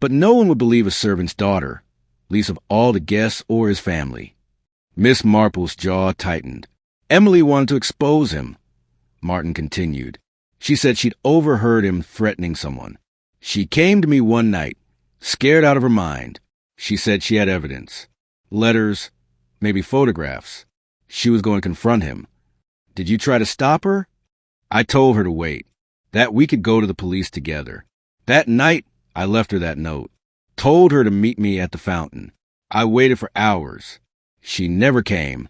but no one would believe a servant's daughter, least of all the guests or his family. Miss Marple's jaw tightened. Emily wanted to expose him, Martin continued. She said she'd overheard him threatening someone. She came to me one night, scared out of her mind. She said she had evidence. Letters, maybe photographs. She was going to confront him. Did you try to stop her? I told her to wait, that we could go to the police together. That night, I left her that note, told her to meet me at the fountain. I waited for hours. She never came,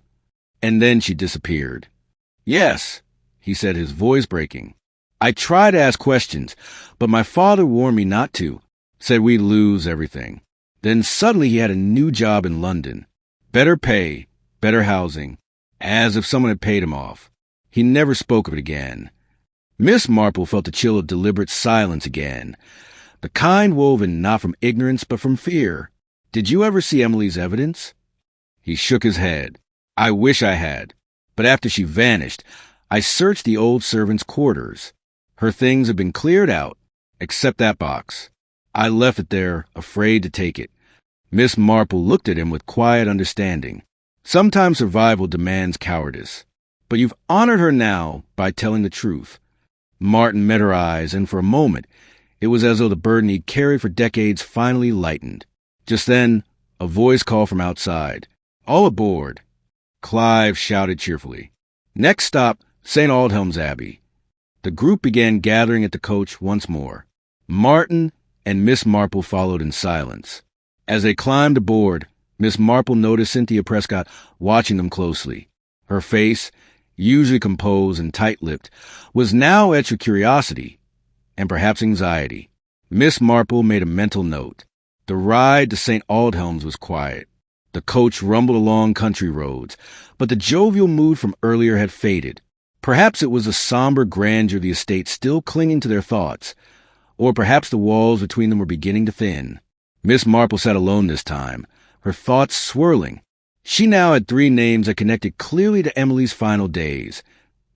and then she disappeared. Yes, he said, his voice breaking. I tried to ask questions, but my father warned me not to, said we'd lose everything. Then suddenly he had a new job in London. Better pay, better housing, as if someone had paid him off. He never spoke of it again. Miss Marple felt the chill of deliberate silence again, the kind woven not from ignorance but from fear. Did you ever see Emily's evidence? He shook his head. I wish I had, but after she vanished, I searched the old servant's quarters. Her things had been cleared out, except that box. I left it there, afraid to take it. Miss Marple looked at him with quiet understanding. Sometimes survival demands cowardice, but you've honored her now by telling the truth. Martin met her eyes, and for a moment, it was as though the burden he'd carried for decades finally lightened. Just then, a voice called from outside. All aboard. Clive shouted cheerfully. Next stop, St. Aldhelm's Abbey. The group began gathering at the coach once more. Martin and Miss Marple followed in silence. As they climbed aboard, Miss Marple noticed Cynthia Prescott watching them closely. Her face, usually composed and tight-lipped, was now etched with curiosity and perhaps anxiety. Miss Marple made a mental note. The ride to St. Aldhelm's was quiet. The coach rumbled along country roads, but the jovial mood from earlier had faded. Perhaps it was the somber grandeur of the estate still clinging to their thoughts, or perhaps the walls between them were beginning to thin. Miss Marple sat alone this time, her thoughts swirling. She now had 3 names that connected clearly to Emily's final days.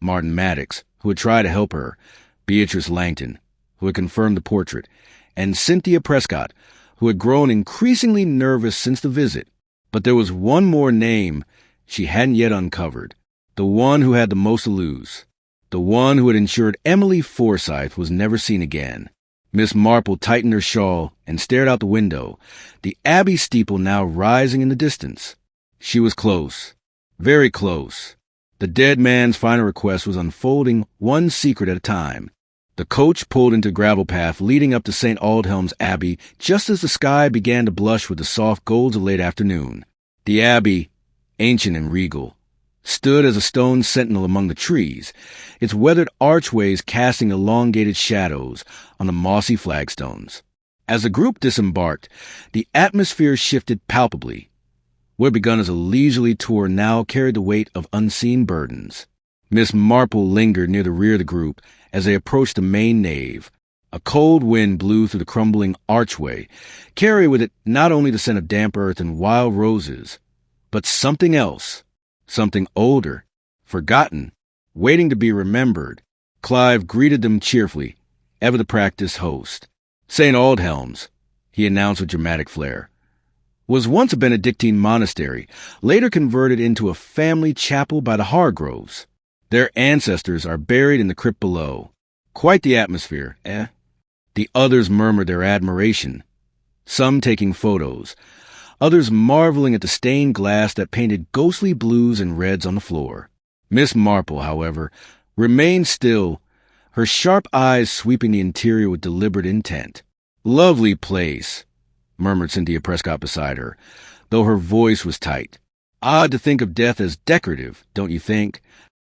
Martin Maddox, who had tried to help her, Beatrice Langton, who had confirmed the portrait, and Cynthia Prescott, who had grown increasingly nervous since the visit. But there was one more name she hadn't yet uncovered, the one who had the most to lose, the one who had ensured Emily Forsythe was never seen again. Miss Marple tightened her shawl and stared out the window, the Abbey steeple now rising in the distance. She was close, very close. The dead man's final request was unfolding one secret at a time. The coach pulled into a gravel path leading up to St. Aldhelm's Abbey just as the sky began to blush with the soft golds of late afternoon. The Abbey, ancient and regal, stood as a stone sentinel among the trees, its weathered archways casting elongated shadows on the mossy flagstones. As the group disembarked, the atmosphere shifted palpably. What had begun as a leisurely tour now carried the weight of unseen burdens. Miss Marple lingered near the rear of the group as they approached the main nave. A cold wind blew through the crumbling archway, carrying with it not only the scent of damp earth and wild roses, but something else. Something older, forgotten, waiting to be remembered. Clive greeted them cheerfully, ever the practiced host. St. Aldhelm's, he announced with dramatic flair, was once a Benedictine monastery, later converted into a family chapel by the Hargroves. Their ancestors are buried in the crypt below. Quite the atmosphere, eh? The others murmured their admiration, some taking photos, others marveling at the stained glass that painted ghostly blues and reds on the floor. Miss Marple, however, remained still, her sharp eyes sweeping the interior with deliberate intent. Lovely place, murmured Cynthia Prescott beside her, though her voice was tight. Odd to think of death as decorative, don't you think?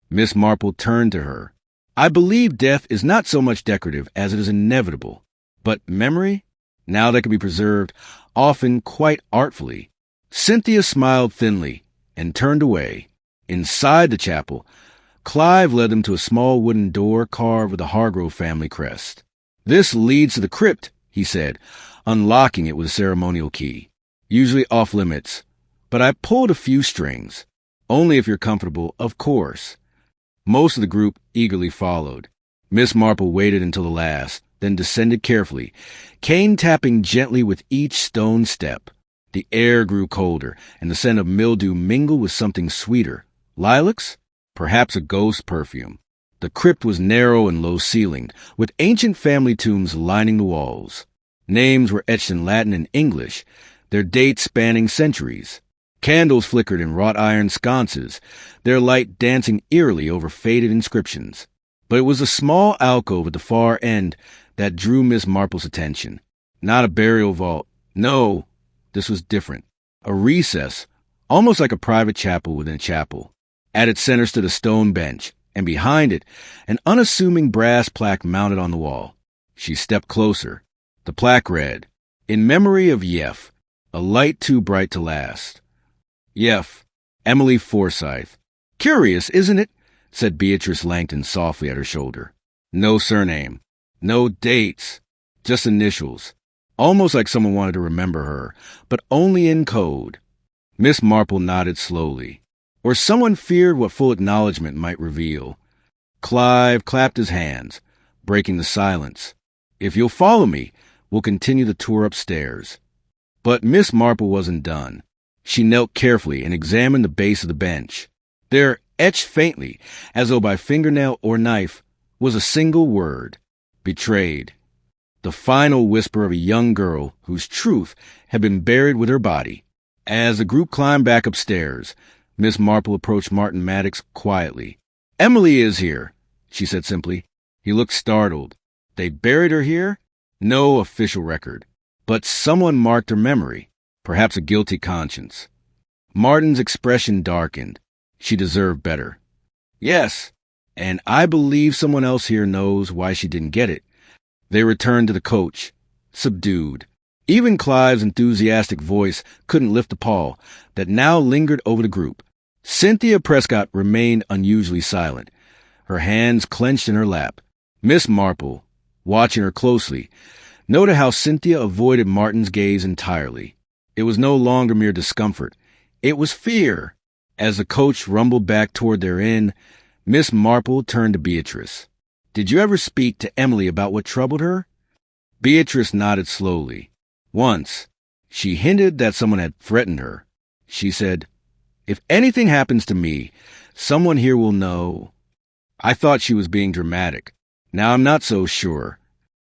Miss Marple turned to her. I believe death is not so much decorative as it is inevitable. But memory? Now that can be preserved, often quite artfully. Cynthia smiled thinly and turned away. Inside the chapel, Clive led them to a small wooden door carved with the Hargrove family crest. This leads to the crypt, he said, unlocking it with a ceremonial key. usually off limits, but I pulled a few strings. Only if you're comfortable, of course. Most of the group eagerly followed. Miss Marple waited until the last, then descended carefully, cane tapping gently with each stone step. The air grew colder, and the scent of mildew mingled with something sweeter. Lilacs? Perhaps a ghost perfume. The crypt was narrow and low-ceilinged, with ancient family tombs lining the walls. Names were etched in Latin and English, their dates spanning centuries. Candles flickered in wrought-iron sconces, their light dancing eerily over faded inscriptions. But it was a small alcove at the far end that drew Miss Marple's attention. Not a burial vault. No, this was different. A recess, almost like a private chapel within a chapel. At its center stood a stone bench, and behind it, an unassuming brass plaque mounted on the wall. She stepped closer. The plaque read, "In memory of Yef, a light too bright to last." Yef, Emily Forsyth. "Curious, isn't it?" said Beatrice Langton softly at her shoulder. No surname. No dates. Just initials. Almost like someone wanted to remember her, but only in code. Miss Marple nodded slowly. Or someone feared what full acknowledgement might reveal. Clive clapped his hands, breaking the silence. "If you'll follow me, we'll continue the tour upstairs." But Miss Marple wasn't done. She knelt carefully and examined the base of the bench. There, etched faintly, as though by fingernail or knife, was a single word: betrayed. The final whisper of a young girl whose truth had been buried with her body. As the group climbed back upstairs, Miss Marple approached Martin Maddox quietly. "Emily is here," she said simply. He looked startled. They buried her here? No official record. But someone marked her memory, perhaps a guilty conscience. Martin's expression darkened. She deserved better. "Yes, and I believe someone else here knows why she didn't get it." They returned to the coach, subdued. Even Clive's enthusiastic voice couldn't lift the pall that now lingered over the group. Cynthia Prescott remained unusually silent, her hands clenched in her lap. Miss Marple, watching her closely, noted how Cynthia avoided Martin's gaze entirely. It was no longer mere discomfort. It was fear. As the coach rumbled back toward their inn, Miss Marple turned to Beatrice. "Did you ever speak to Emily about what troubled her?" Beatrice nodded slowly. "Once. She hinted that someone had threatened her. She said, 'If anything happens to me, someone here will know.' I thought she was being dramatic. Now I'm not so sure."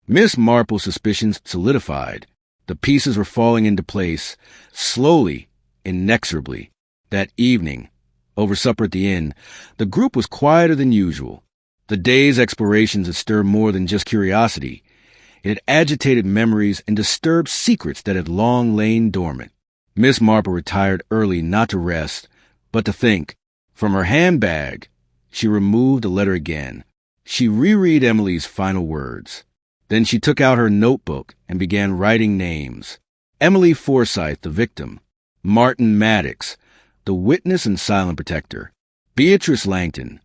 Miss Marple's suspicions solidified. The pieces were falling into place, slowly, inexorably. That evening, over supper at the inn, the group was quieter than usual. The day's explorations had stirred more than just curiosity. It had agitated memories and disturbed secrets that had long lain dormant. Miss Marple retired early not to rest, but to think. From her handbag, she removed the letter again. She reread Emily's final words. Then she took out her notebook and began writing names. Emily Forsyth, the victim. Martin Maddox, the witness and silent protector. Beatrice Langton,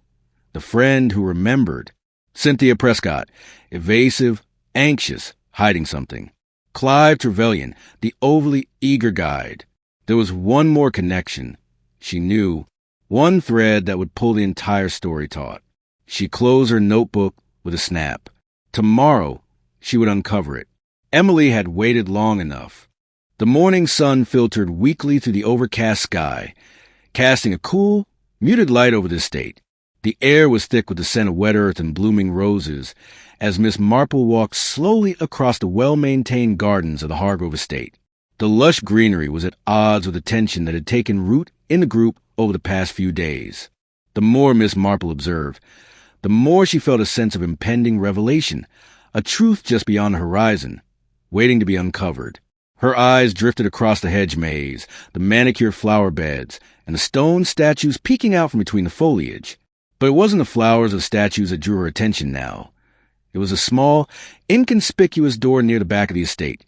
the friend who remembered. Cynthia Prescott, evasive, anxious, hiding something. Clive Trevelyan, the overly eager guide. There was one more connection, she knew, one thread that would pull the entire story taut. She closed her notebook with a snap. Tomorrow, she would uncover it. Emily had waited long enough. The morning sun filtered weakly through the overcast sky, casting a cool, muted light over the estate. The air was thick with the scent of wet earth and blooming roses as Miss Marple walked slowly across the well-maintained gardens of the Hargrove estate. The lush greenery was at odds with the tension that had taken root in the group over the past few days. The more Miss Marple observed, the more she felt a sense of impending revelation, a truth just beyond the horizon, waiting to be uncovered. Her eyes drifted across the hedge maze, the manicured flower beds, and the stone statues peeking out from between the foliage. But it wasn't the flowers or statues that drew her attention now. It was a small, inconspicuous door near the back of the estate,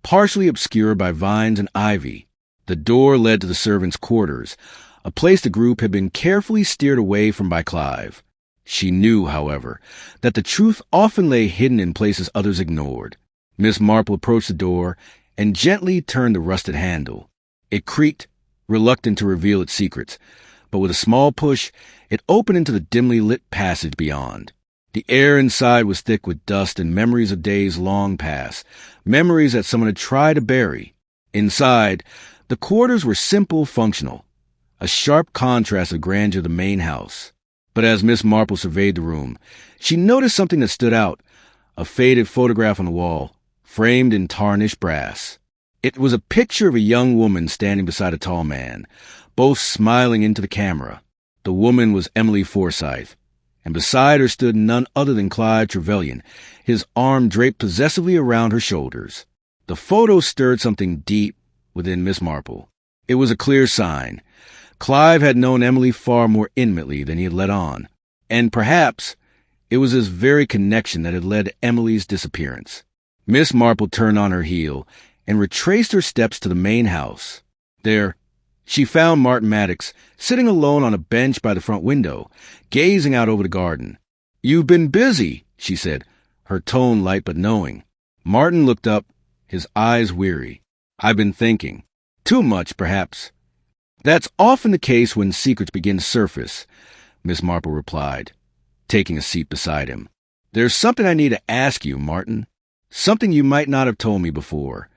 partially obscured by vines and ivy. The door led to the servants' quarters, a place the group had been carefully steered away from by Clive. She knew, however, that the truth often lay hidden in places others ignored. Miss Marple approached the door and gently turned the rusted handle. It creaked, reluctant to reveal its secrets, but with a small push, it opened into the dimly lit passage beyond. The air inside was thick with dust and memories of days long past, memories that someone had tried to bury. Inside, the quarters were simple, functional, a sharp contrast of grandeur of the main house. But as Miss Marple surveyed the room, she noticed something that stood out, a faded photograph on the wall, framed in tarnished brass. It was a picture of a young woman standing beside a tall man, both smiling into the camera. The woman was Emily Forsythe, and beside her stood none other than Clive Trevelyan, his arm draped possessively around her shoulders. The photo stirred something deep within Miss Marple. It was a clear sign. Clive had known Emily far more intimately than he had let on, and perhaps it was this very connection that had led to Emily's disappearance. Miss Marple turned on her heel and retraced her steps to the main house. There, she found Martin Maddox sitting alone on a bench by the front window, gazing out over the garden. "You've been busy," she said, her tone light but knowing. Martin looked up, his eyes weary. "I've been thinking. Too much, perhaps." "That's often the case when secrets begin to surface," Miss Marple replied, taking a seat beside him. "There's something I need to ask you, Martin. Something you might not have told me before."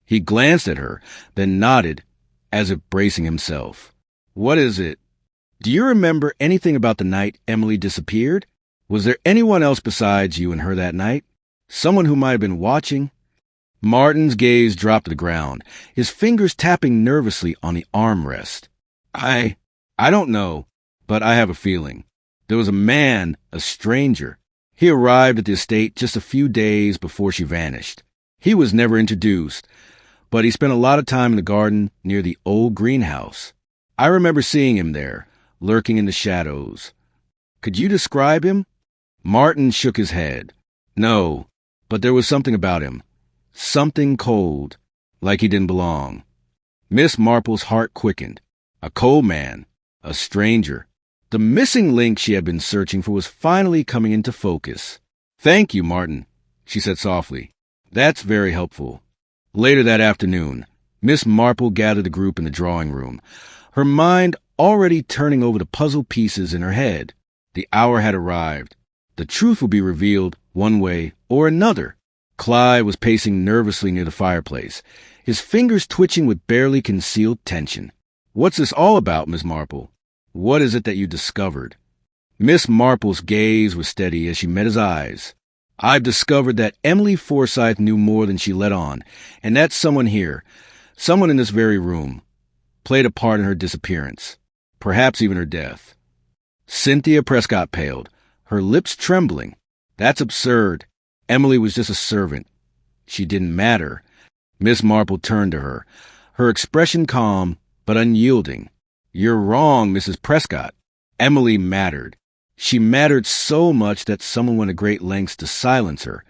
He glanced at her, then nodded, as if bracing himself. "What is it? Do you remember anything about the night Emily disappeared? Was there anyone else besides you and her that night? Someone who might have been watching?" Martin's gaze dropped to the ground, his fingers tapping nervously on the armrest. I don't know, but I have a feeling. There was a man, a stranger. He arrived at the estate just a few days before she vanished. He was never introduced, but he spent a lot of time in the garden near the old greenhouse. I remember seeing him there, lurking in the shadows. Could you describe him?" Martin shook his head. "No, but there was something about him. Something cold, like he didn't belong." Miss Marple's heart quickened. A cold man, a stranger. The missing link she had been searching for was finally coming into focus. "Thank you, Martin," she said softly. "That's very helpful." Later that afternoon, Miss Marple gathered the group in the drawing room, her mind already turning over the puzzle pieces in her head. The hour had arrived. The truth would be revealed one way or another. Clive was pacing nervously near the fireplace, his fingers twitching with barely concealed tension. "What's this all about, Miss Marple? What is it that you discovered?" Miss Marple's gaze was steady as she met his eyes. "I've discovered that Emily Forsythe knew more than she let on, and that someone here, someone in this very room, played a part in her disappearance, perhaps even her death." Cynthia Prescott paled, her lips trembling. "That's absurd. Emily was just a servant. She didn't matter." Miss Marple turned to her, her expression calm but unyielding. "You're wrong, Mrs. Prescott. Emily mattered. She mattered so much that someone went to great lengths to silence her."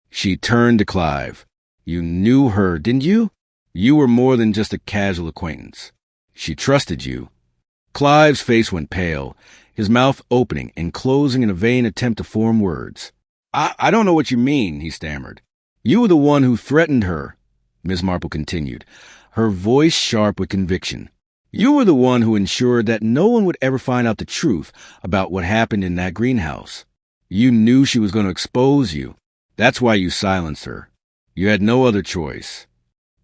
She turned to Clive. "You knew her, didn't you? You were more than just a casual acquaintance. She trusted you." Clive's face went pale, his mouth opening and closing in a vain attempt to form words. I don't know what you mean," he stammered. "You were the one who threatened her," Miss Marple continued, her voice sharp with conviction. "You were the one who ensured that no one would ever find out the truth about what happened in that greenhouse. You knew she was going to expose you. That's why you silenced her. You had no other choice."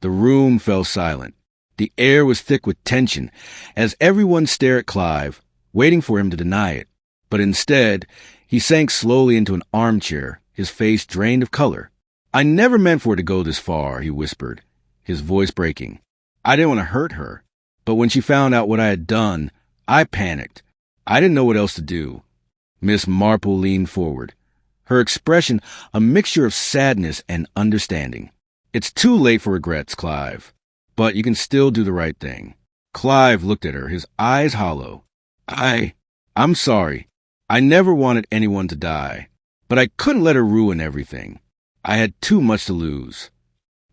The room fell silent. The air was thick with tension as everyone stared at Clive, waiting for him to deny it. But instead, he sank slowly into an armchair, his face drained of color. "I never meant for it to go this far," he whispered, his voice breaking. "I didn't want to hurt her. But when she found out what I had done, I panicked. I didn't know what else to do." Miss Marple leaned forward, her expression a mixture of sadness and understanding. "It's too late for regrets, Clive, but you can still do the right thing." Clive looked at her, his eyes hollow. I'm sorry. I never wanted anyone to die, but I couldn't let her ruin everything. I had too much to lose."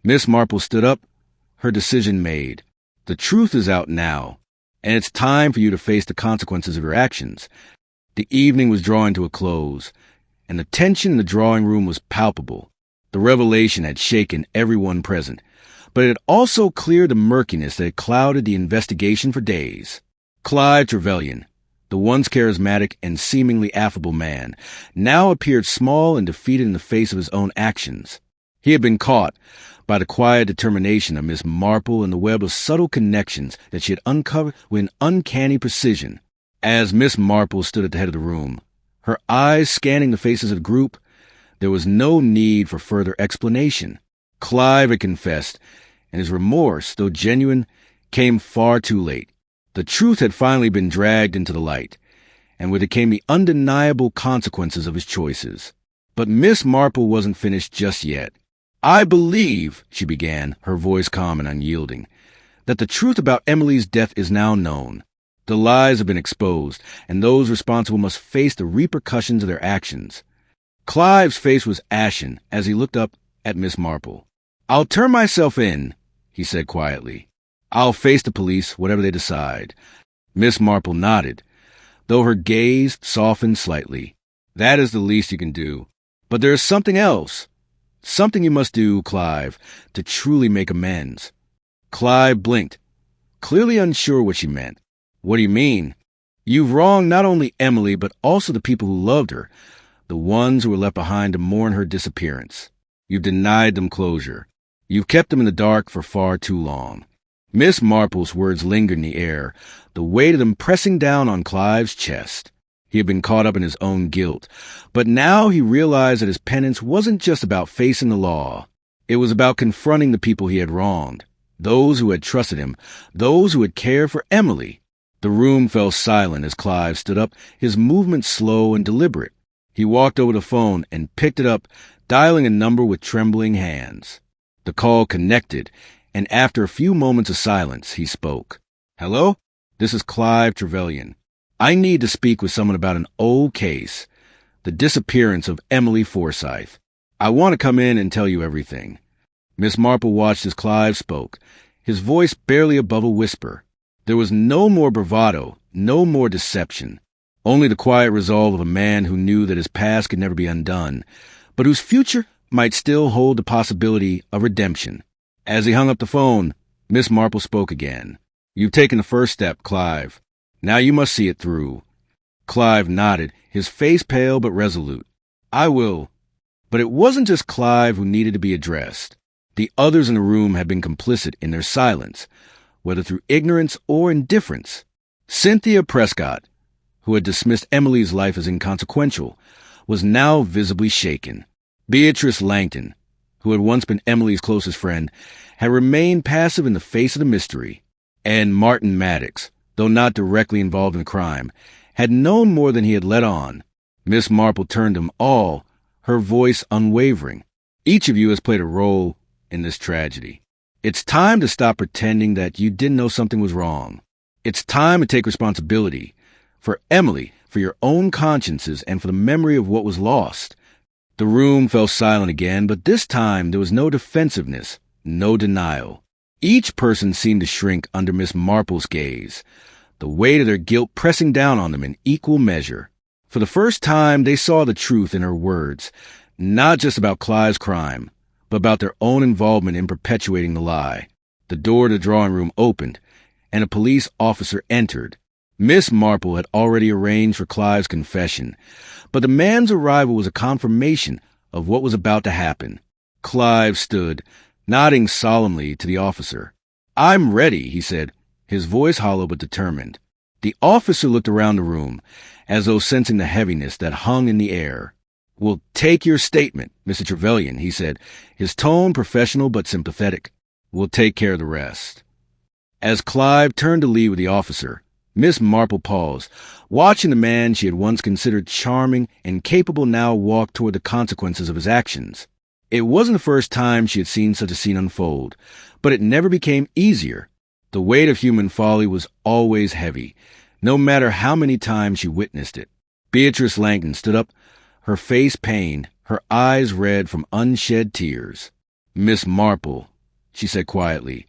Miss Marple stood up, her decision made. "The truth is out now, and it's time for you to face the consequences of your actions." The evening was drawing to a close, and the tension in the drawing room was palpable. The revelation had shaken everyone present, but it also cleared the murkiness that had clouded the investigation for days. Clive Trevelyan, the once charismatic and seemingly affable man, now appeared small and defeated in the face of his own actions. He had been caught by the quiet determination of Miss Marple and the web of subtle connections that she had uncovered with uncanny precision. As Miss Marple stood at the head of the room, her eyes scanning the faces of the group, there was no need for further explanation. Clive had confessed, and his remorse, though genuine, came far too late. The truth had finally been dragged into the light, and with it came the undeniable consequences of his choices. But Miss Marple wasn't finished just yet. "I believe," she began, her voice calm and unyielding, "that the truth about Emily's death is now known. The lies have been exposed, and those responsible must face the repercussions of their actions." Clive's face was ashen as he looked up at Miss Marple. "I'll turn myself in," he said quietly. "I'll face the police, whatever they decide." Miss Marple nodded, though her gaze softened slightly. "That is the least you can do. But there is something else. Something you must do, Clive, to truly make amends." Clive blinked, clearly unsure what she meant. "What do you mean?" "You've wronged not only Emily, but also the people who loved her, the ones who were left behind to mourn her disappearance. You've denied them closure. You've kept them in the dark for far too long." Miss Marple's words lingered in the air, the weight of them pressing down on Clive's chest. He had been caught up in his own guilt, but now he realized that his penance wasn't just about facing the law. It was about confronting the people he had wronged, those who had trusted him, those who had cared for Emily. The room fell silent as Clive stood up, his movements slow and deliberate. He walked over the phone and picked it up, dialing a number with trembling hands. The call connected, and after a few moments of silence, he spoke. "Hello? This is Clive Trevelyan. I need to speak with someone about an old case, the disappearance of Emily Forsythe. I want to come in and tell you everything." Miss Marple watched as Clive spoke, his voice barely above a whisper. There was no more bravado, no more deception, only the quiet resolve of a man who knew that his past could never be undone, but whose future might still hold the possibility of redemption. As he hung up the phone, Miss Marple spoke again. "You've taken the first step, Clive. Now you must see it through." Clive nodded, his face pale but resolute. "I will." But it wasn't just Clive who needed to be addressed. The others in the room had been complicit in their silence, whether through ignorance or indifference. Cynthia Prescott, who had dismissed Emily's life as inconsequential, was now visibly shaken. Beatrice Langton, who had once been Emily's closest friend, had remained passive in the face of the mystery. And Martin Maddox, though not directly involved in the crime, had known more than he had let on. Miss Marple turned to them all, her voice unwavering. "Each of you has played a role in this tragedy. It's time to stop pretending that you didn't know something was wrong. It's time to take responsibility for Emily, for your own consciences, and for the memory of what was lost." The room fell silent again, but this time there was no defensiveness, no denial. Each person seemed to shrink under Miss Marple's gaze, the weight of their guilt pressing down on them in equal measure. For the first time, they saw the truth in her words, not just about Clive's crime, but about their own involvement in perpetuating the lie. The door to the drawing room opened, and a police officer entered. Miss Marple had already arranged for Clive's confession, but the man's arrival was a confirmation of what was about to happen. Clive stood, nodding solemnly to the officer. "I'm ready," he said, his voice hollow but determined. The officer looked around the room, as though sensing the heaviness that hung in the air. "We'll take your statement, Mr. Trevelyan," he said, his tone professional but sympathetic. "We'll take care of the rest." As Clive turned to leave with the officer, Miss Marple paused, watching the man she had once considered charming and capable now walk toward the consequences of his actions. It wasn't the first time she had seen such a scene unfold, but it never became easier. The weight of human folly was always heavy, no matter how many times she witnessed it. Beatrice Langton stood up, her face pained, her eyes red from unshed tears. "Miss Marple," she said quietly,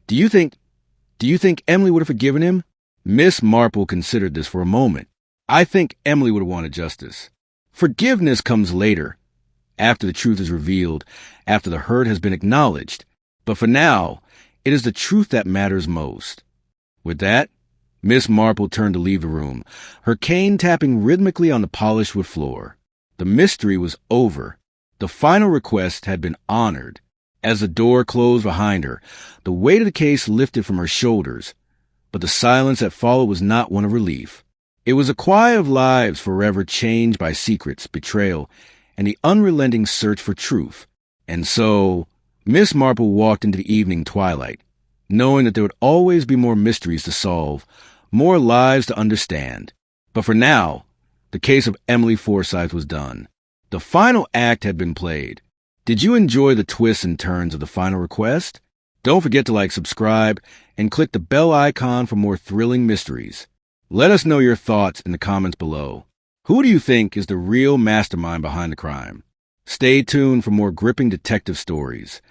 Do you think Emily would have forgiven him?" Miss Marple considered this for a moment. "I think Emily would have wanted justice. Forgiveness comes later, after the truth is revealed, after the hurt has been acknowledged. But for now, it is the truth that matters most. With that, Miss Marple turned to leave the room, her cane tapping rhythmically on the polished wood floor. The mystery was over. The final request had been honored. As the door closed behind her, the weight of the case lifted from her shoulders, but the silence that followed was not one of relief. It was a quiet of lives forever changed by secrets, betrayal, and the unrelenting search for truth. And so, Miss Marple walked into the evening twilight, knowing that there would always be more mysteries to solve, more lives to understand. But for now, the case of Emily Forsythe was done. The final act had been played. Did you enjoy the twists and turns of the final request? Don't forget to subscribe, and click the bell icon for more thrilling mysteries. Let us know your thoughts in the comments below. Who do you think is the real mastermind behind the crime? Stay tuned for more gripping detective stories.